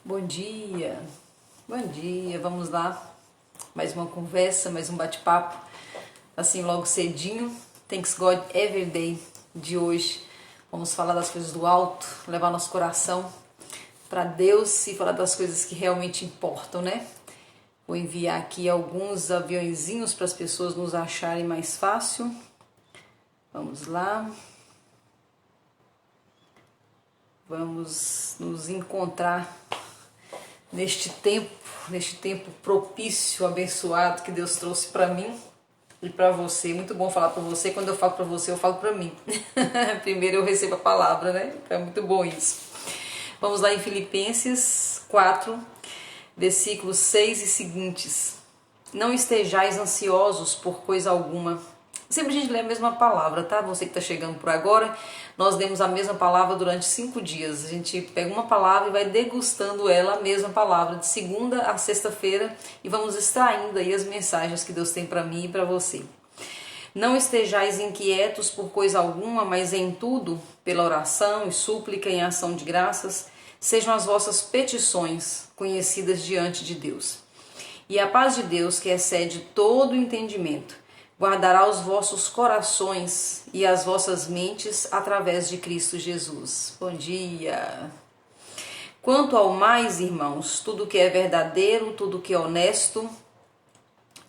Bom dia, bom dia, vamos lá, mais uma conversa, mais um bate-papo, assim logo cedinho, Thanks God Everyday de hoje. Vamos falar das coisas do alto, levar nosso coração para Deus e falar das coisas que realmente importam, né? Vou enviar aqui alguns aviõezinhos para as pessoas nos acharem mais fácil. Vamos lá. Vamos nos encontrar neste tempo propício, abençoado que Deus trouxe para mim e para você. Muito bom falar para você. Quando eu falo para você, eu falo para mim. Primeiro eu recebo a palavra, né? Então é muito bom isso. Vamos lá em Filipenses 4, versículos 6 e seguintes. Não estejais ansiosos por coisa alguma. Sempre a gente lê a mesma palavra, tá? Você que está chegando por agora, nós lemos a mesma palavra durante 5 dias. A gente pega uma palavra e vai degustando ela, a mesma palavra, de segunda a sexta-feira, e vamos extraindo aí as mensagens que Deus tem para mim e para você. Não estejais inquietos por coisa alguma, mas em tudo, pela oração e súplica em ação de graças, sejam as vossas petições conhecidas diante de Deus. E a paz de Deus, que excede todo o entendimento, guardará os vossos corações e as vossas mentes através de Cristo Jesus. Bom dia! Quanto ao mais, irmãos, tudo que é verdadeiro, tudo que é honesto,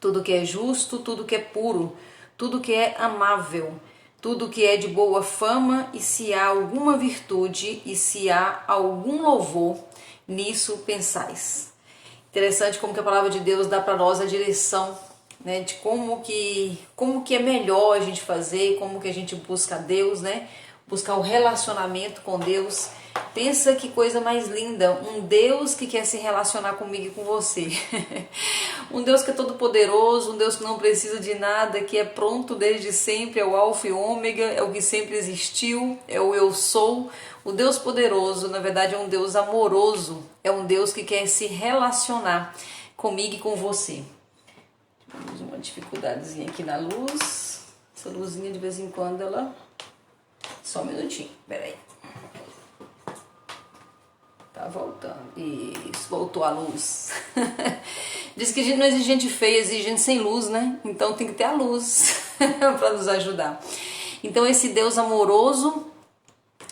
tudo que é justo, tudo que é puro, tudo que é amável, tudo que é de boa fama, e se há alguma virtude e se há algum louvor, nisso pensais. Interessante como que a palavra de Deus dá para nós a direção, né, de como que é melhor a gente fazer, como que a gente busca Deus, né? Buscar o relacionamento com Deus. Pensa que coisa mais linda, um Deus que quer se relacionar comigo e com você. Um Deus que é todo poderoso, um Deus que não precisa de nada, que é pronto desde sempre, é o alfa e ômega, é o que sempre existiu, é o eu sou. O Deus poderoso, na verdade, é um Deus amoroso, é um Deus que quer se relacionar comigo e com você. Temos uma dificuldadezinha aqui na luz. Essa luzinha de vez em quando ela... Só um minutinho, peraí. Tá voltando. Isso, voltou a luz. Diz que a gente não exige gente feia, exige gente sem luz, né? Então tem que ter a luz para nos ajudar. Então esse Deus amoroso,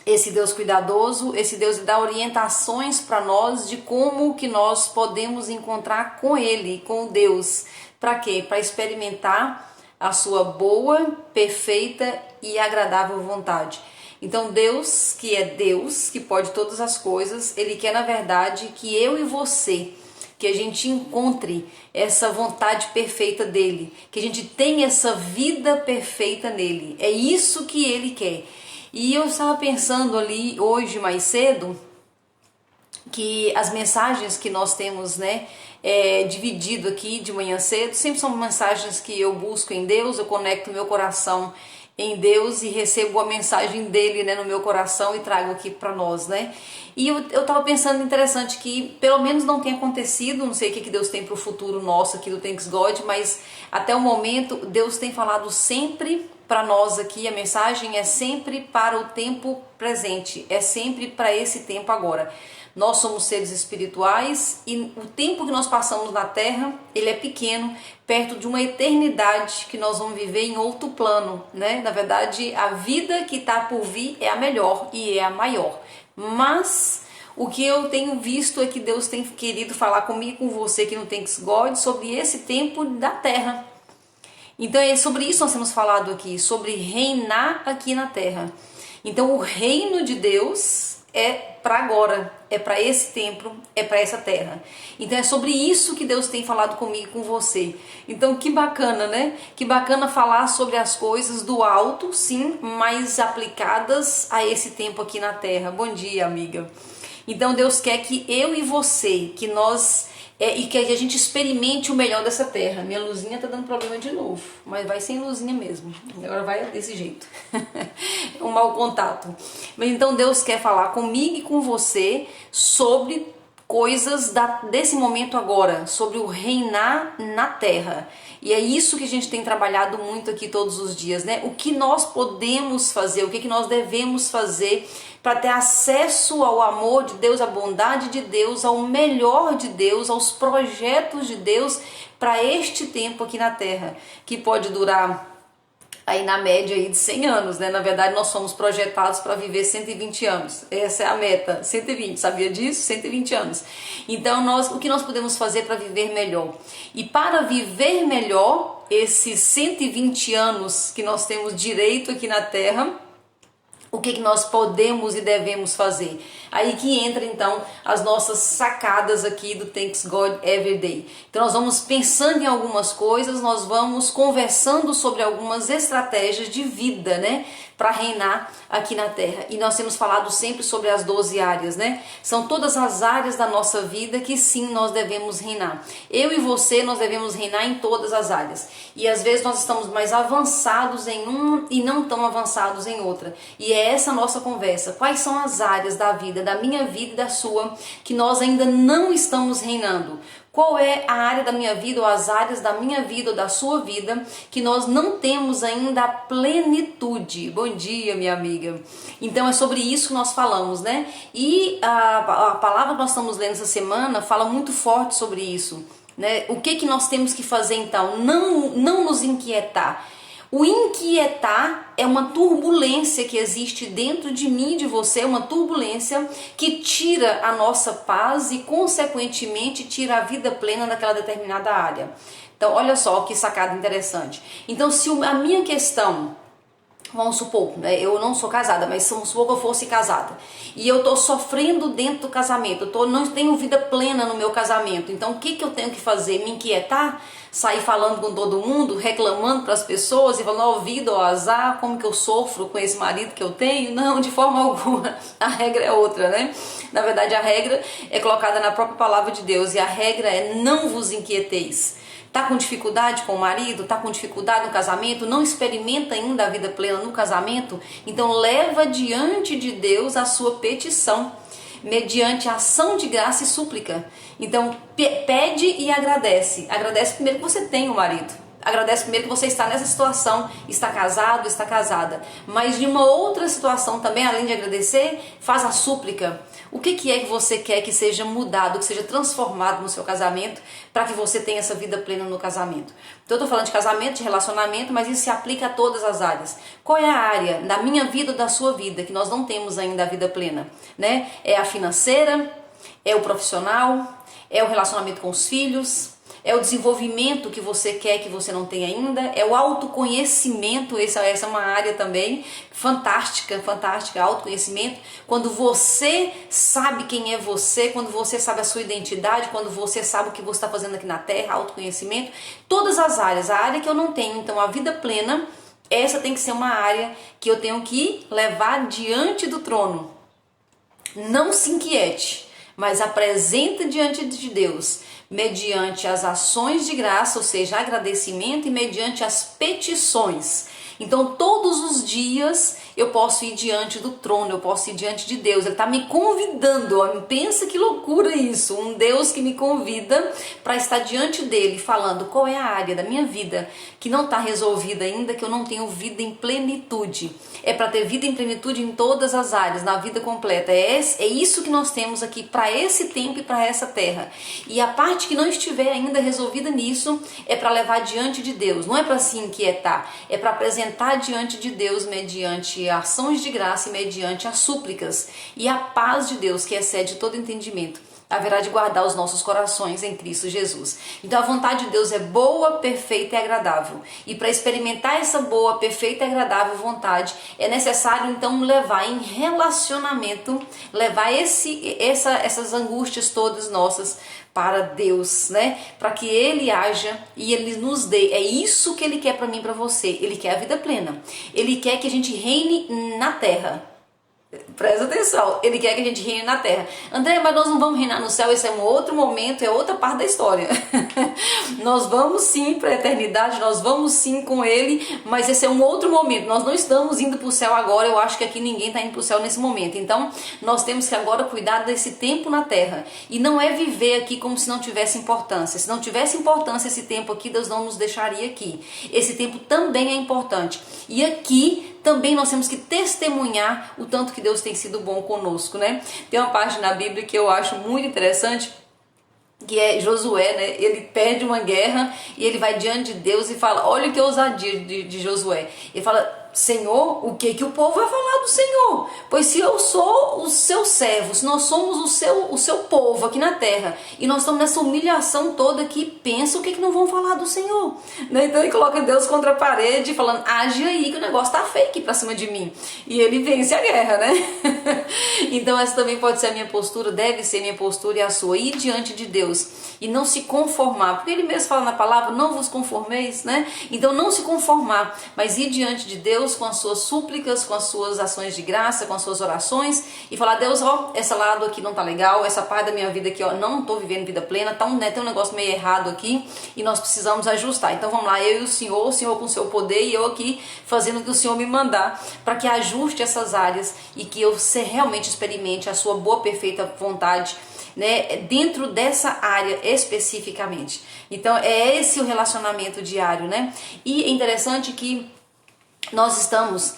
esse Deus cuidadoso, esse Deus dá orientações para nós de como que nós podemos encontrar com Ele, com Deus. Para quê? Para experimentar a sua boa, perfeita e agradável vontade. Então Deus, que pode todas as coisas, Ele quer na verdade que eu e você, que a gente encontre essa vontade perfeita dEle, que a gente tenha essa vida perfeita nele. É isso que Ele quer. E eu estava pensando ali hoje mais cedo, que as mensagens que nós temos, né, dividido aqui de manhã cedo, sempre são mensagens que eu busco em Deus, eu conecto meu coração em Deus e recebo a mensagem dele, né, no meu coração e trago aqui para nós, né? E eu tava pensando interessante que pelo menos não tem acontecido, não sei o que Deus tem para o futuro nosso aqui do Thanks God, mas até o momento Deus tem falado sempre para nós aqui, a mensagem é sempre para o tempo presente, é sempre para esse tempo agora. Nós somos seres espirituais e o tempo que nós passamos na Terra, ele é pequeno, perto de uma eternidade que nós vamos viver em outro plano, né? Na verdade, a vida que está por vir é a melhor e é a maior. Mas o que eu tenho visto é que Deus tem querido falar comigo e com você que não tem God sobre esse tempo da Terra. Então é sobre isso que nós temos falado aqui, sobre reinar aqui na Terra. Então o reino de Deus é para agora, é para esse tempo, é para essa terra. Então é sobre isso que Deus tem falado comigo e com você. Então que bacana, né? Que bacana falar sobre as coisas do alto, sim, mas aplicadas a esse tempo aqui na terra. Bom dia, amiga. Então Deus quer que eu e você, que nós... e que a gente experimente o melhor dessa terra. Minha luzinha tá dando problema de novo, mas vai sem luzinha mesmo. Agora vai desse jeito. É um mau contato. Mas então Deus quer falar comigo e com você sobre coisas desse momento agora, sobre o reinar na terra. E é isso que a gente tem trabalhado muito aqui todos os dias, né? O que nós podemos fazer, o que nós devemos fazer para ter acesso ao amor de Deus, à bondade de Deus, ao melhor de Deus, aos projetos de Deus para este tempo aqui na terra, que pode durar aí na média aí de 100 anos, né? Na verdade, nós somos projetados para viver 120 anos. Essa é a meta, 120, sabia disso? 120 anos. Então, o que nós podemos fazer para viver melhor? E para viver melhor, esses 120 anos que nós temos direito aqui na Terra, o que nós podemos e devemos fazer? Aí que entra então as nossas sacadas aqui do Thanks God Every Day. Então nós vamos pensando em algumas coisas, nós vamos conversando sobre algumas estratégias de vida, né? Para reinar aqui na Terra. E nós temos falado sempre sobre as 12 áreas, né? São todas as áreas da nossa vida que sim, nós devemos reinar. Eu e você, nós devemos reinar em todas as áreas. E às vezes nós estamos mais avançados em uma e não tão avançados em outra. E é essa a nossa conversa. Quais são as áreas da vida, da minha vida e da sua, que nós ainda não estamos reinando? Qual é a área da minha vida ou as áreas da minha vida ou da sua vida que nós não temos ainda a plenitude? Bom dia, minha amiga. Então é sobre isso que nós falamos, né? E a palavra que nós estamos lendo essa semana fala muito forte sobre isso, né? O que nós temos que fazer então? Não nos inquietar. O inquietar é uma turbulência que existe dentro de mim e de você, uma turbulência que tira a nossa paz e, consequentemente, tira a vida plena daquela determinada área. Então, olha só que sacada interessante. Então, se a minha questão, vamos supor, né, eu não sou casada, mas vamos supor que eu fosse casada e eu tô sofrendo dentro do casamento, não tenho vida plena no meu casamento, então o que eu tenho que fazer? Me inquietar? Sair falando com todo mundo, reclamando para as pessoas e falando, ó, vida, ó, azar, como que eu sofro com esse marido que eu tenho? Não, de forma alguma. A regra é outra, né? Na verdade, a regra é colocada na própria palavra de Deus e a regra é não vos inquieteis. Tá com dificuldade com o marido? Tá com dificuldade no casamento? Não experimenta ainda a vida plena no casamento? Então leva diante de Deus a sua petição, mediante ação de graça e súplica. Então pede e agradece. Agradece primeiro que você tem um marido. Agradece primeiro que você está nessa situação, está casado, está casada. Mas de uma outra situação também, além de agradecer, faz a súplica. O que é que você quer que seja mudado, que seja transformado no seu casamento, para que você tenha essa vida plena no casamento? Então eu estou falando de casamento, de relacionamento, mas isso se aplica a todas as áreas. Qual é a área da minha vida ou da sua vida que nós não temos ainda a vida plena? Né? É a financeira? É o profissional? É o relacionamento com os filhos? É o desenvolvimento que você quer que você não tem ainda? É o autoconhecimento, essa é uma área também fantástica, autoconhecimento. Quando você sabe quem é você, quando você sabe a sua identidade, quando você sabe o que você está fazendo aqui na Terra, autoconhecimento. Todas as áreas, a área que eu não tenho, então a vida plena, essa tem que ser uma área que eu tenho que levar diante do trono. Não se inquiete, mas apresenta diante de Deus, mediante as ações de graça, ou seja, agradecimento, e mediante as petições. Então todos os dias eu posso ir diante do trono, eu posso ir diante de Deus. Ele está me convidando, pensa que loucura isso, um Deus que me convida para estar diante dele, falando qual é a área da minha vida que não está resolvida ainda, que eu não tenho vida em plenitude. É para ter vida em plenitude em todas as áreas, na vida completa. É isso que nós temos aqui para esse tempo e para essa terra. E a parte que não estiver ainda resolvida nisso é para levar diante de Deus. Não é para se inquietar, é para apresentar diante de Deus mediante ações de graça e mediante as súplicas. E a paz de Deus, que excede todo entendimento, haverá de guardar os nossos corações em Cristo Jesus. Então a vontade de Deus é boa, perfeita e agradável. E para experimentar essa boa, perfeita e agradável vontade, é necessário então levar em relacionamento, levar essas angústias todas nossas para Deus, né? Para que Ele haja e Ele nos dê. É isso que Ele quer para mim e para você. Ele quer a vida plena. Ele quer que a gente reine na terra. Presta atenção, ele quer que a gente reine na terra. André, mas nós não vamos reinar no céu, esse é um outro momento, é outra parte da história. Nós vamos sim para a eternidade, nós vamos sim com ele, mas esse é um outro momento. Nós não estamos indo para o céu agora, eu acho que aqui ninguém está indo para o céu nesse momento. Então, nós temos que agora cuidar desse tempo na terra. E não é viver aqui como se não tivesse importância. Se não tivesse importância esse tempo aqui, Deus não nos deixaria aqui. Esse tempo também é importante. E aqui também nós temos que testemunhar o tanto que Deus tem sido bom conosco, né? Tem uma parte na Bíblia que eu acho muito interessante, que é Josué, né? Ele perde uma guerra e ele vai diante de Deus e fala, olha que ousadia de Josué. Ele fala, Senhor, o que o povo vai falar do Senhor? Pois se eu sou o seu servo, se nós somos o seu povo aqui na terra, e nós estamos nessa humilhação toda aqui, pensa o que não vão falar do Senhor. Então ele coloca Deus contra a parede, falando, age aí que o negócio tá feio aqui pra cima de mim. E ele vence a guerra, né? Então essa também pode ser a minha postura, deve ser a minha postura e a sua, ir diante de Deus e não se conformar, porque ele mesmo fala na palavra, não vos conformeis, né? Então não se conformar, mas ir diante de Deus com as suas súplicas, com as suas ações de graça, com as suas orações e falar, Deus, ó, esse lado aqui não tá legal, essa parte da minha vida aqui, ó, não tô vivendo vida plena, tá tem um negócio meio errado aqui e nós precisamos ajustar. Então vamos lá, eu e o Senhor com o seu poder e eu aqui fazendo o que o Senhor me mandar para que ajuste essas áreas e que eu realmente experimente a sua boa, perfeita vontade, né, dentro dessa área especificamente. Então é esse o relacionamento diário, né? E é interessante que nós estamos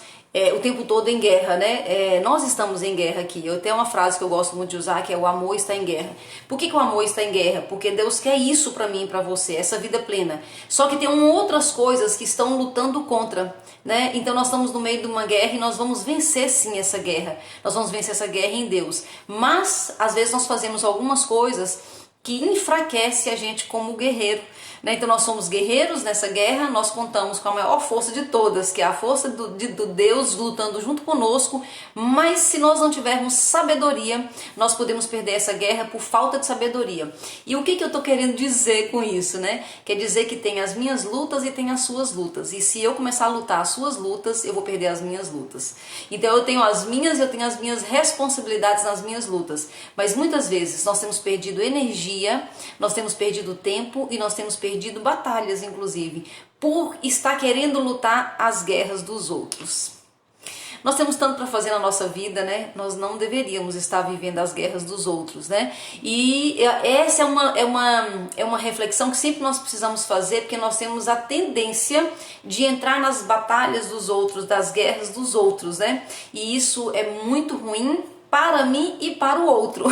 o tempo todo em guerra, né? Nós estamos em guerra aqui. Eu tenho uma frase que eu gosto muito de usar, que é o amor está em guerra. Por que o amor está em guerra? Porque Deus quer isso para mim e para você, essa vida plena. Só que tem outras coisas que estão lutando contra, né? Então nós estamos no meio de uma guerra e nós vamos vencer sim essa guerra. Nós vamos vencer essa guerra em Deus. Mas às vezes nós fazemos algumas coisas que enfraquece a gente como guerreiro, né? Então nós somos guerreiros nessa guerra, nós contamos com a maior força de todas, que é a força do Deus lutando junto conosco, mas se nós não tivermos sabedoria, nós podemos perder essa guerra por falta de sabedoria. E o que eu estou querendo dizer com isso, né? Quer dizer que tem as minhas lutas e tem as suas lutas, e se eu começar a lutar as suas lutas, eu vou perder as minhas lutas. Então eu tenho as minhas e eu tenho as minhas responsabilidades nas minhas lutas, mas muitas vezes nós temos perdido energia, nós temos perdido tempo e nós temos perdido batalhas, inclusive, por estar querendo lutar as guerras dos outros. Nós temos tanto para fazer na nossa vida, né? Nós não deveríamos estar vivendo as guerras dos outros, né? E essa é uma reflexão que sempre nós precisamos fazer, porque nós temos a tendência de entrar nas batalhas dos outros, das guerras dos outros, né? E isso é muito ruim para mim e para o outro.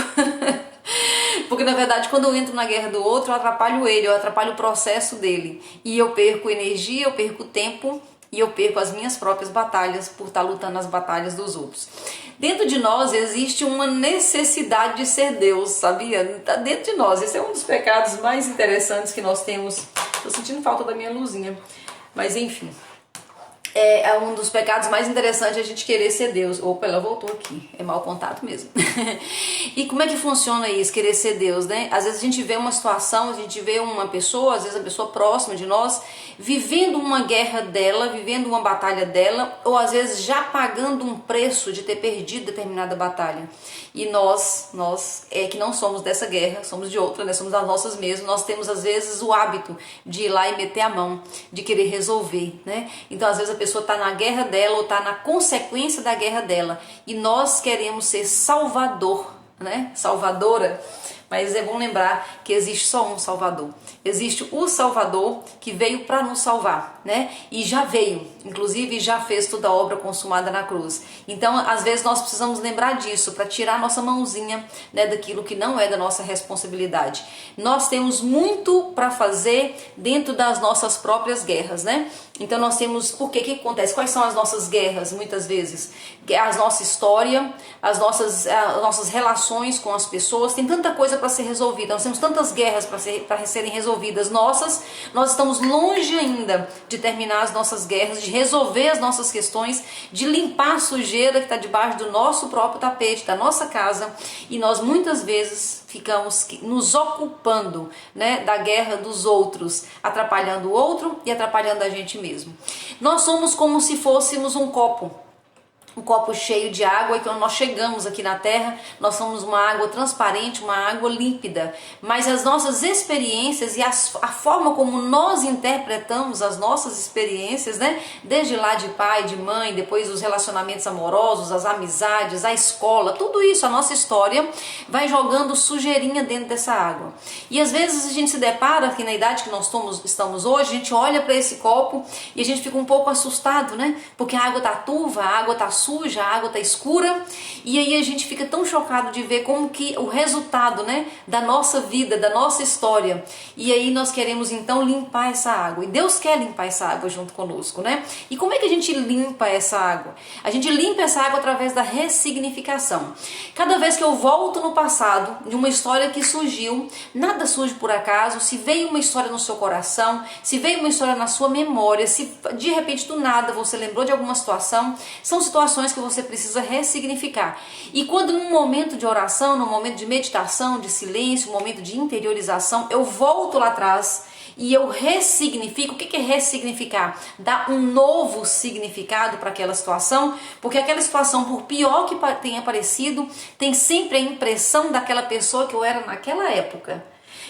Porque na verdade quando eu entro na guerra do outro eu atrapalho ele, eu atrapalho o processo dele e eu perco energia, eu perco tempo e eu perco as minhas próprias batalhas por estar lutando as batalhas dos outros. Dentro de nós existe uma necessidade de ser Deus, sabia? Está dentro de nós, esse é um dos pecados mais interessantes que nós temos. Tô sentindo falta da minha luzinha, mas enfim. É um dos pecados mais interessantes a gente querer ser Deus. Opa, ela voltou aqui. É mau contato mesmo. E como é que funciona isso, querer ser Deus, né? Às vezes a gente vê uma situação, a gente vê uma pessoa, às vezes a pessoa próxima de nós, vivendo uma guerra dela, vivendo uma batalha dela, ou às vezes já pagando um preço de ter perdido determinada batalha. E nós que não somos dessa guerra, somos de outra, né? Somos das nossas mesmas, nós temos às vezes o hábito de ir lá e meter a mão, de querer resolver, né? Então às vezes a pessoa está na guerra dela ou está na consequência da guerra dela e nós queremos ser salvador, né? Salvadora. Mas é bom lembrar que existe só um Salvador. Existe o Salvador que veio para nos salvar, né? E já veio, inclusive já fez toda a obra consumada na cruz. Então, às vezes nós precisamos lembrar disso para tirar nossa mãozinha, né, daquilo que não é da nossa responsabilidade. Nós temos muito para fazer dentro das nossas próprias guerras, né? Então nós temos, por que acontece? Quais são as nossas guerras muitas vezes? A nossa história, as nossas relações com as pessoas, tem tanta coisa para ser resolvida, nós temos tantas guerras para serem resolvidas nós estamos longe ainda de terminar as nossas guerras, de resolver as nossas questões, de limpar a sujeira que está debaixo do nosso próprio tapete, da nossa casa, e nós muitas vezes ficamos nos ocupando, né, da guerra dos outros, atrapalhando o outro e atrapalhando a gente mesmo. Nós somos como se fôssemos um copo. um copo cheio de água, e quando nós chegamos aqui na Terra, nós somos uma água transparente, uma água límpida, mas as nossas experiências e a forma como nós interpretamos as nossas experiências, né, desde lá de pai, de mãe, depois os relacionamentos amorosos, as amizades, a escola, tudo isso, a nossa história vai jogando sujeirinha dentro dessa água. E às vezes a gente se depara que na idade que nós estamos hoje, a gente olha para esse copo e a gente fica um pouco assustado, né, porque a água tá turva, a água tá suja, a água tá escura, e aí a gente fica tão chocado de ver como que o resultado, né, da nossa vida, da nossa história, e aí nós queremos então limpar essa água, e Deus quer limpar essa água junto conosco, né? E como é que a gente limpa essa água? A gente limpa essa água através da ressignificação. Cada vez que eu volto no passado, de uma história que surgiu, nada surge por acaso, se veio uma história no seu coração, se veio uma história na sua memória, se de repente do nada você lembrou de alguma situação, são situações que você precisa ressignificar. E quando num momento de oração, num momento de meditação, de silêncio, um momento de interiorização, eu volto lá atrás e eu ressignifico. O que é ressignificar? Dar um novo significado para aquela situação, porque aquela situação, por pior que tenha parecido, tem sempre a impressão daquela pessoa que eu era naquela época.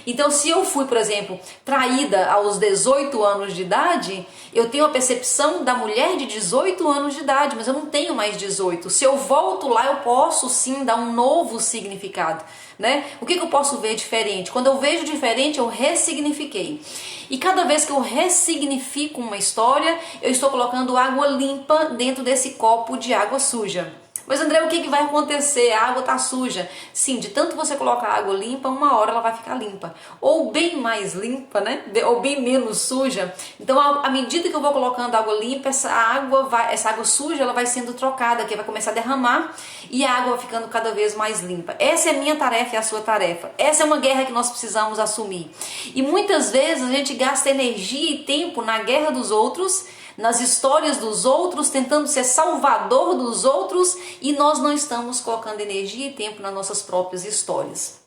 Então, se eu fui, por exemplo, traída aos 18 anos de idade, eu tenho a percepção da mulher de 18 anos de idade, mas eu não tenho mais 18. Se eu volto lá, eu posso sim dar um novo significado, né? O que eu posso ver diferente? Quando eu vejo diferente, eu ressignifiquei. E cada vez que eu ressignifico uma história, eu estou colocando água limpa dentro desse copo de água suja. Mas André, o que vai acontecer? A água tá suja. Sim, de tanto você colocar água limpa, uma hora ela vai ficar limpa. Ou bem mais limpa, né? Ou bem menos suja. Então, à medida que eu vou colocando água limpa, essa água suja, ela vai sendo trocada, que vai começar a derramar e a água vai ficando cada vez mais limpa. Essa é a minha tarefa e a sua tarefa. Essa é uma guerra que nós precisamos assumir. E muitas vezes a gente gasta energia e tempo na guerra dos outros, nas histórias dos outros, tentando ser salvador dos outros, e nós não estamos colocando energia e tempo nas nossas próprias histórias.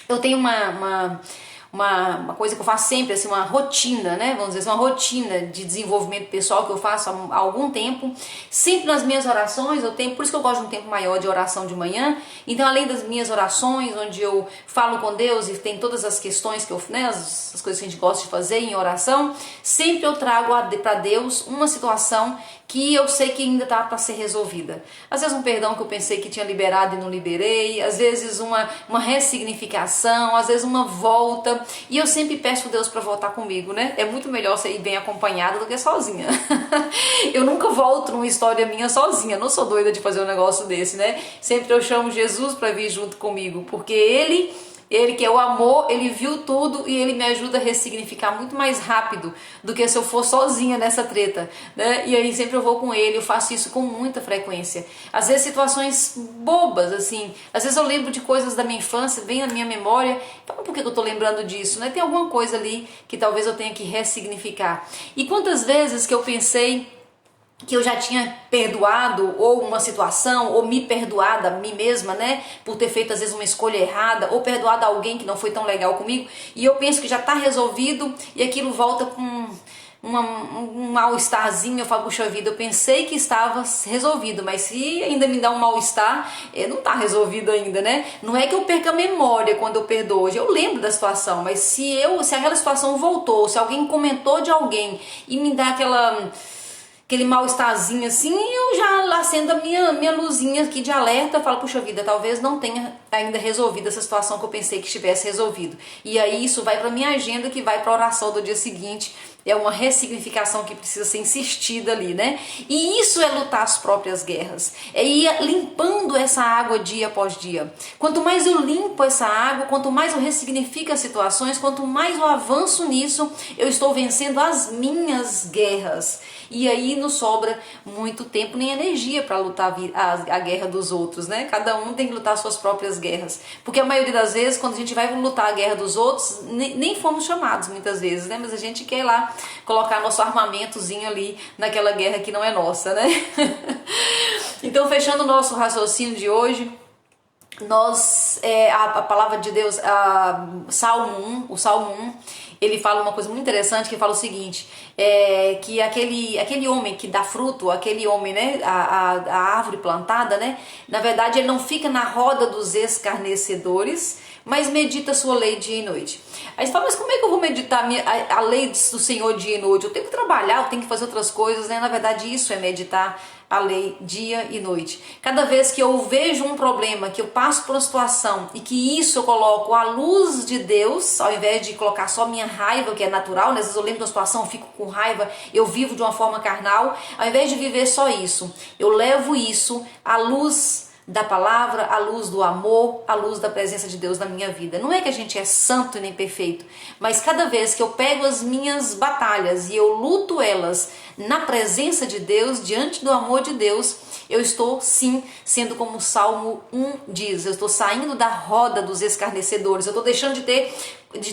Eu tenho uma coisa que eu faço sempre, assim, uma rotina, né? Vamos dizer assim, uma rotina de desenvolvimento pessoal que eu faço há algum tempo. Sempre nas minhas orações, por isso que eu gosto de um tempo maior de oração de manhã. Então, além das minhas orações, onde eu falo com Deus e tem todas as questões que as coisas que a gente gosta de fazer em oração, sempre eu trago para Deus uma situação que eu sei que ainda está para ser resolvida. Às vezes um perdão que eu pensei que tinha liberado e não liberei, às vezes uma ressignificação, às vezes uma volta, e eu sempre peço a Deus para voltar comigo, né? É muito melhor você ir bem acompanhada do que sozinha. Eu nunca volto numa história minha sozinha, não sou doida de fazer um negócio desse, né? Sempre eu chamo Jesus para vir junto comigo, porque Ele que é o amor, Ele viu tudo e Ele me ajuda a ressignificar muito mais rápido do que se eu for sozinha nessa treta, né? E aí sempre eu vou com Ele, eu faço isso com muita frequência. Às vezes situações bobas, assim, às vezes eu lembro de coisas da minha infância, vem na minha memória, então por que eu tô lembrando disso, né? Tem alguma coisa ali que talvez eu tenha que ressignificar. E quantas vezes que eu pensei que eu já tinha perdoado ou uma situação, ou me perdoado a mim mesma, né, por ter feito às vezes uma escolha errada, ou perdoado alguém que não foi tão legal comigo, e eu penso que já está resolvido, e aquilo volta com um mal-estarzinho. Eu falo, puxa vida, eu pensei que estava resolvido, mas se ainda me dá um mal-estar, não está resolvido ainda, né? Não é que eu perca a memória quando eu perdoo, hoje eu lembro da situação, mas se aquela situação voltou, se alguém comentou de alguém e me dá aquele mal-estarzinho assim, eu já acendo a minha luzinha aqui de alerta, falo, puxa vida, talvez não tenha ainda resolvido essa situação que eu pensei que estivesse resolvido. E aí isso vai para minha agenda, que vai para a oração do dia seguinte. É uma ressignificação que precisa ser insistida ali, né? E isso é lutar as próprias guerras. É ir limpando essa água dia após dia. Quanto mais eu limpo essa água, quanto mais eu ressignifico as situações, quanto mais eu avanço nisso, eu estou vencendo as minhas guerras. E aí não sobra muito tempo nem energia para lutar a guerra dos outros, né? Cada um tem que lutar suas próprias guerras. Porque a maioria das vezes, quando a gente vai lutar a guerra dos outros, nem fomos chamados muitas vezes, né? Mas a gente quer ir lá colocar nosso armamentozinho ali naquela guerra que não é nossa, né? Então, fechando o nosso raciocínio de hoje, a palavra de Deus, o Salmo 1, ele fala uma coisa muito interessante, que fala o seguinte, que aquele homem que dá fruto, aquele homem, né, a árvore plantada, né, na verdade ele não fica na roda dos escarnecedores, mas medita a sua lei dia e noite. Aí você fala, mas como é que eu vou meditar a lei do Senhor dia e noite? Eu tenho que trabalhar, eu tenho que fazer outras coisas, né? Na verdade isso é meditar a lei dia e noite. Cada vez que eu vejo um problema, que eu passo por uma situação e que isso eu coloco à luz de Deus, ao invés de colocar só minha raiva, que é natural, né? Às vezes eu lembro de uma situação, eu fico com raiva, eu vivo de uma forma carnal, ao invés de viver só isso, eu levo isso à luz da palavra, à luz do amor, à luz da presença de Deus na minha vida. Não é que a gente é santo e nem perfeito, mas cada vez que eu pego as minhas batalhas e eu luto elas na presença de Deus, diante do amor de Deus, eu estou sim sendo como o Salmo 1 diz, eu estou saindo da roda dos escarnecedores, eu estou deixando de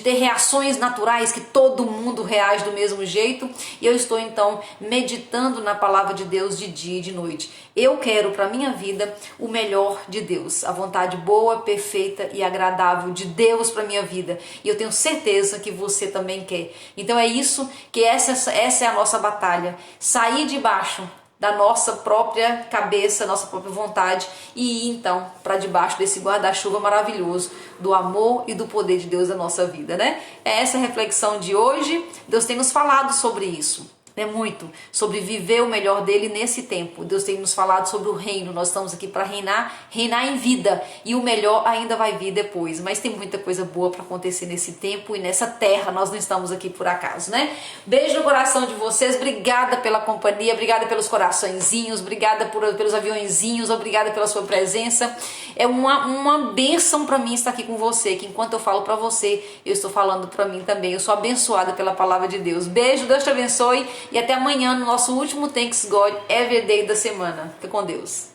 ter reações naturais, que todo mundo reage do mesmo jeito, e eu estou então meditando na palavra de Deus de dia e de noite. Eu quero para minha vida o melhor de Deus, a vontade boa, perfeita e agradável de Deus para minha vida, e eu tenho certeza que você também quer. Então é isso, que essa é a nossa batalha, sair debaixo da nossa própria cabeça, nossa própria vontade, e ir então para debaixo desse guarda-chuva maravilhoso do amor e do poder de Deus na nossa vida, né? É essa a reflexão de hoje. Deus tem nos falado sobre isso, né? Muito sobre viver o melhor dele nesse tempo. Deus tem nos falado sobre o reino. Nós estamos aqui para reinar em vida, e o melhor ainda vai vir depois, mas tem muita coisa boa para acontecer nesse tempo e nessa terra. Nós não estamos aqui por acaso, né? Beijo no coração de vocês, obrigada pela companhia, obrigada pelos coraçõezinhos, obrigada pelos aviõezinhos, obrigada pela sua presença. É uma bênção para mim estar aqui com você, que enquanto eu falo para você, eu estou falando para mim também. Eu sou abençoada pela palavra de Deus. Beijo, Deus te abençoe. E até amanhã no nosso último Thanks God Every Day da semana. Fica com Deus.